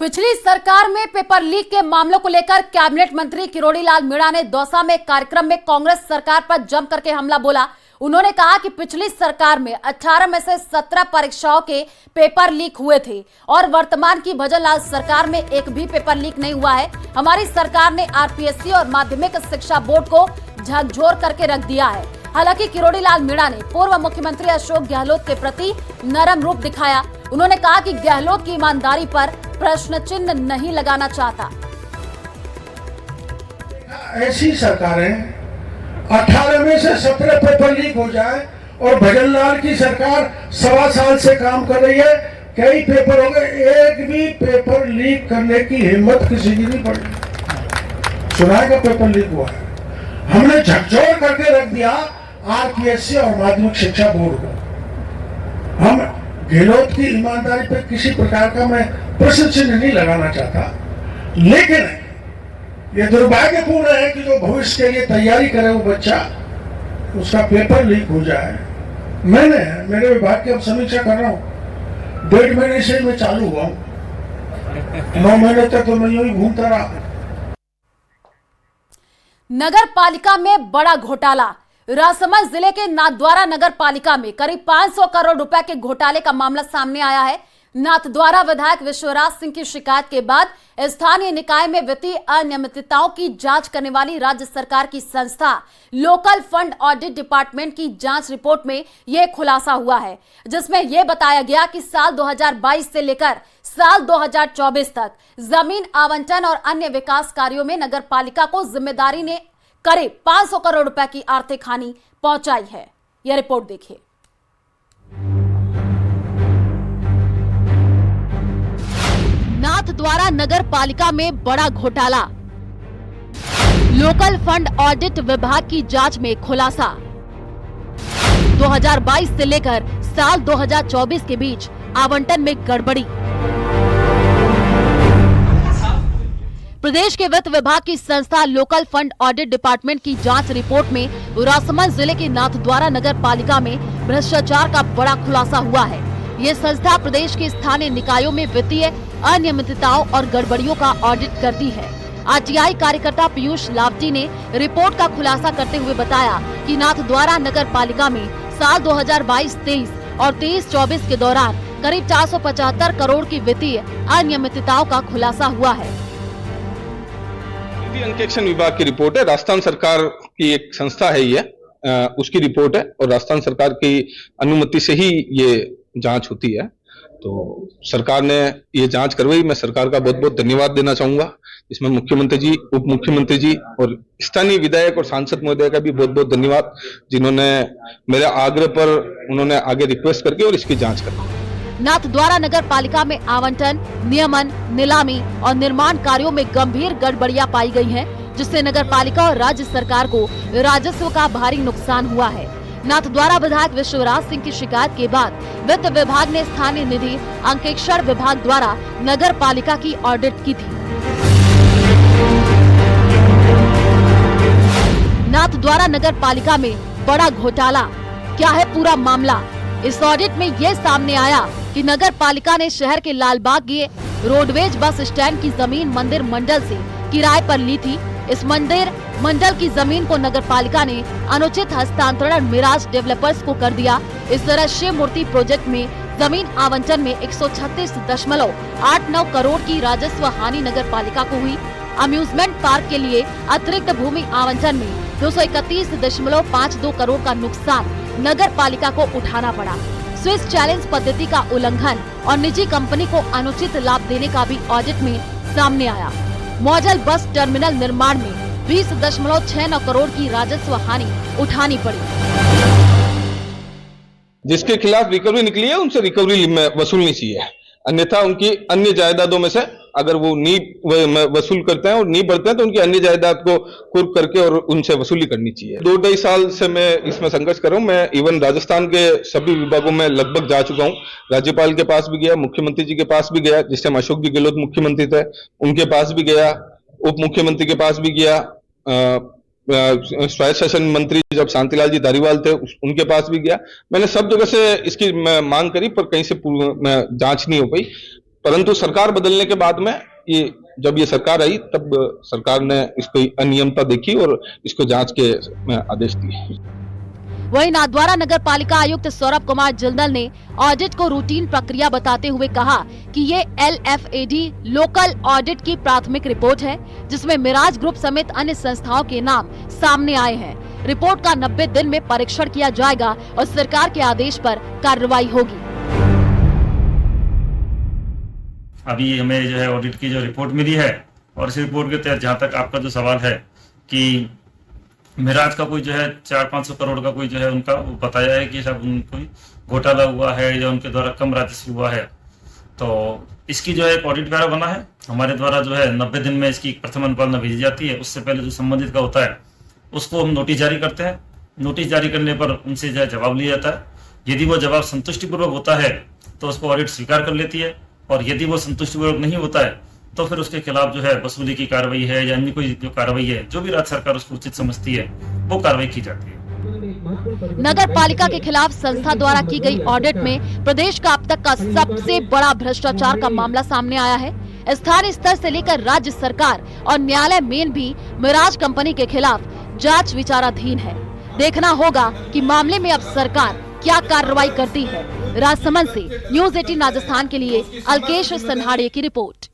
पिछली सरकार में पेपर लीक के मामलों को लेकर कैबिनेट मंत्री किरोड़ी लाल मीणा ने दौसा में एक कार्यक्रम में कांग्रेस सरकार पर जम करके हमला बोला। उन्होंने कहा कि पिछली सरकार में 18 में से 17 परीक्षाओं के पेपर लीक हुए थे और वर्तमान की भजन लाल सरकार में एक भी पेपर लीक नहीं हुआ है। हमारी सरकार ने आरपीएससी और माध्यमिक शिक्षा बोर्ड को झकझोर करके रख दिया है। हालांकि किरोड़ी लाल मीणा ने पूर्व मुख्यमंत्री अशोक गहलोत के प्रति नरम रूप दिखाया। उन्होंने कहा कि गहलोत की ईमानदारी पर प्रश्न चिन्ह नहीं लगाना चाहता। ऐसी सरकारें 18 में से 17 पेपर लीक हो जाए और भजन लाल की सरकार 1.25 साल से काम कर रही है, कई पेपर हो गए, एक भी पेपर लीक करने की हिम्मत किसी की नहीं पड़ी। सुनाए का पेपर लीक हुआ है, हमने झकझोर करके रख दिया आरपीएससी और माध्यमिक शिक्षा बोर्ड को। हम गहलोत की ईमानदारी पर किसी प्रकार का मैं प्रश्न चिन्ह नहीं लगाना चाहता, लेकिन ये दुर्भाग्यपूर्ण है कि जो भविष्य के लिए तैयारी करे वो बच्चा, उसका पेपर लीक हो जाए। मेरे विभाग की अब समीक्षा कर रहा हूँ, 1.5 महीने से मैं चालू हुआ हूँ, 9 महीने तक तो मैं यूं ही घूमता रहा। नगर पालिका में बड़ा घोटाला। राजसमंद जिले के नाथद्वारा नगर पालिका में करीब 500 करोड़ रुपए के घोटाले का मामला सामने आया है। नाथद्वारा विधायक विश्वराज सिंह की शिकायत के बाद स्थानीय निकाय में वित्तीय अनियमितताओं की जांच करने वाली राज्य सरकार की संस्था लोकल फंड ऑडिट डिपार्टमेंट की जांच रिपोर्ट में यह खुलासा हुआ है, जिसमें यह बताया गया कि साल 2022 से लेकर साल 2024 तक जमीन आवंटन और अन्य विकास कार्यों में नगर पालिका को जिम्मेदारी ने करीब 500 करोड़ रुपए की आर्थिक हानि पहुंचाई है। यह रिपोर्ट देखिए। नाथद्वारा नगर पालिका में बड़ा घोटाला। लोकल फंड ऑडिट विभाग की जांच में खुलासा। 2022 से लेकर साल 2024 के बीच आवंटन में गड़बड़ी। प्रदेश के वित्त विभाग की संस्था लोकल फंड ऑडिट डिपार्टमेंट की जांच रिपोर्ट में राजसमंद जिले के नाथद्वारा नगर पालिका में भ्रष्टाचार का बड़ा खुलासा हुआ है। ये संस्था प्रदेश के स्थानीय निकायों में वित्तीय अनियमितताओं और गड़बड़ियों का ऑडिट करती है। आरटीआई कार्यकर्ता पीयूष लावटी ने रिपोर्ट का खुलासा करते हुए बताया कि नाथद्वारा नगर पालिका में साल 2022-23 और 23-24 के दौरान करीब 475 करोड़ की वित्तीय अनियमितताओं का खुलासा हुआ है। अंकेक्षण विभाग की रिपोर्ट है। राजस्थान सरकार की एक संस्था है, ये उसकी रिपोर्ट है और राजस्थान सरकार की अनुमति से ही ये जांच होती है। तो सरकार ने ये जांच करवाई, मैं सरकार का बहुत बहुत धन्यवाद देना चाहूंगा। इसमें मुख्यमंत्री जी, उप मुख्यमंत्री जी और स्थानीय विधायक और सांसद महोदय का भी बहुत बहुत धन्यवाद, जिन्होंने मेरे आग्रह पर उन्होंने आगे रिक्वेस्ट करके और इसकी जांच कर। नाथद्वारा नगर पालिका में आवंटन, नियमन, नीलामी और निर्माण कार्यों में गंभीर गड़बड़ियां पाई गई हैं, जिससे नगर पालिका और राज्य सरकार को राजस्व का भारी नुकसान हुआ है। नाथद्वारा विधायक विश्वराज सिंह की शिकायत के बाद वित्त विभाग ने स्थानीय निधि अंकेक्षण विभाग द्वारा नगर पालिका की ऑडिट की थी। नाथद्वारा नगर पालिका में बड़ा घोटाला, क्या है पूरा मामला? इस ऑडिट में ये सामने आया कि नगर पालिका ने शहर के लालबाग के रोडवेज बस स्टैंड की जमीन मंदिर मंडल से किराए पर ली थी। इस मंदिर मंडल की जमीन को नगर पालिका ने अनुचित हस्तांतरण मिराज डेवलपर्स को कर दिया। इस तरह शिव मूर्ति प्रोजेक्ट में जमीन आवंटन में 136.89 करोड़ की राजस्व हानि नगर पालिका को हुई। अम्यूजमेंट पार्क के लिए अतिरिक्त भूमि आवंटन में 231.52 करोड़ का नुकसान नगर पालिका को उठाना पड़ा। स्विस चैलेंज पद्धति का उल्लंघन और निजी कंपनी को अनुचित लाभ देने का भी ऑडिट में सामने आया। मॉडल बस टर्मिनल निर्माण में 20.69 करोड़ की राजस्व हानि उठानी पड़ी। जिसके खिलाफ रिकवरी निकली है उनसे रिकवरी वसूलनी चाहिए, अन्यथा उनकी अन्य जायदादों में से अगर वो नहीं वसूल करते हैं और नहीं बढ़ते हैं तो उनकी अन्य जायदाद को कुर्क करके और उनसे वसूली करनी चाहिए। 2-2.5 साल से मैं इसमें संघर्ष कर रहा हूँ। मैं इवन राजस्थान के सभी विभागों में लगभग जा चुका हूँ। राज्यपाल के पास भी गया, मुख्यमंत्री जी के पास भी गया, जिस टाइम अशोक जी गहलोत मुख्यमंत्री थे उनके पास भी गया, उप मुख्यमंत्री के पास भी गया, स्वायत्त शासन मंत्री जब शांतिलाल जी धारीवाल थे उनके पास भी गया। मैंने सब जगह से इसकी मांग करी पर कहीं से जांच नहीं हो पाई। परंतु सरकार बदलने के बाद में ये जब ये सरकार आई तब सरकार ने इसको अनियमितता देखी और इसको जांच के आदेश दिए। वहीं नाथद्वारा नगर पालिका आयुक्त सौरभ कुमार जिंदल ने ऑडिट को रूटीन प्रक्रिया बताते हुए कहा कि ये LFAD लोकल ऑडिट की प्राथमिक रिपोर्ट है, जिसमें मिराज ग्रुप समेत अन्य संस्थाओं के नाम सामने आए हैं। रिपोर्ट का 90 दिन में परीक्षण किया जाएगा और सरकार के आदेश पर कार्रवाई होगी। अभी हमें जो है ऑडिट की जो रिपोर्ट मिली है और इस रिपोर्ट के तहत जहाँ तक आपका जो सवाल है कि मिराज का कोई जो है 400-500 करोड़ का कोई जो है उनका बताया है कि सब कोई घोटाला हुआ है या उनके द्वारा कम राजस्व हुआ है, तो इसकी जो है एक ऑडिट पैरा बना है हमारे द्वारा जो है 90 दिन में इसकी प्रथम अनुपालना भेजी जाती है। उससे पहले जो संबंधित का होता है उसको हम नोटिस जारी करते हैं। नोटिस जारी करने पर उनसे जो है जवाब लिया जाता है। यदि वो जवाब संतुष्टिपूर्वक होता है तो उसको ऑडिट स्वीकार कर लेती है और यदि वो संतुष्टिपूर्वक नहीं होता है तो फिर उसके खिलाफ जो है वसूली की कार्रवाई है या अन्य कोई जो कार्रवाई है जो भी राज्य सरकार उसको उचित समझती है वो कार्रवाई की जाती है। नगर पालिका के खिलाफ संस्था द्वारा की गई ऑडिट में प्रदेश का अब तक का सबसे बड़ा भ्रष्टाचार का मामला सामने आया है। स्थानीय स्तर से लेकर राज्य सरकार और न्यायालय में भी मिराज कंपनी के खिलाफ जांच विचाराधीन है। देखना होगा कि मामले में अब सरकार क्या कार्रवाई करती है। राजसमंद से न्यूज़ 18 राजस्थान के लिए अलकेश सन्हाड़े की रिपोर्ट।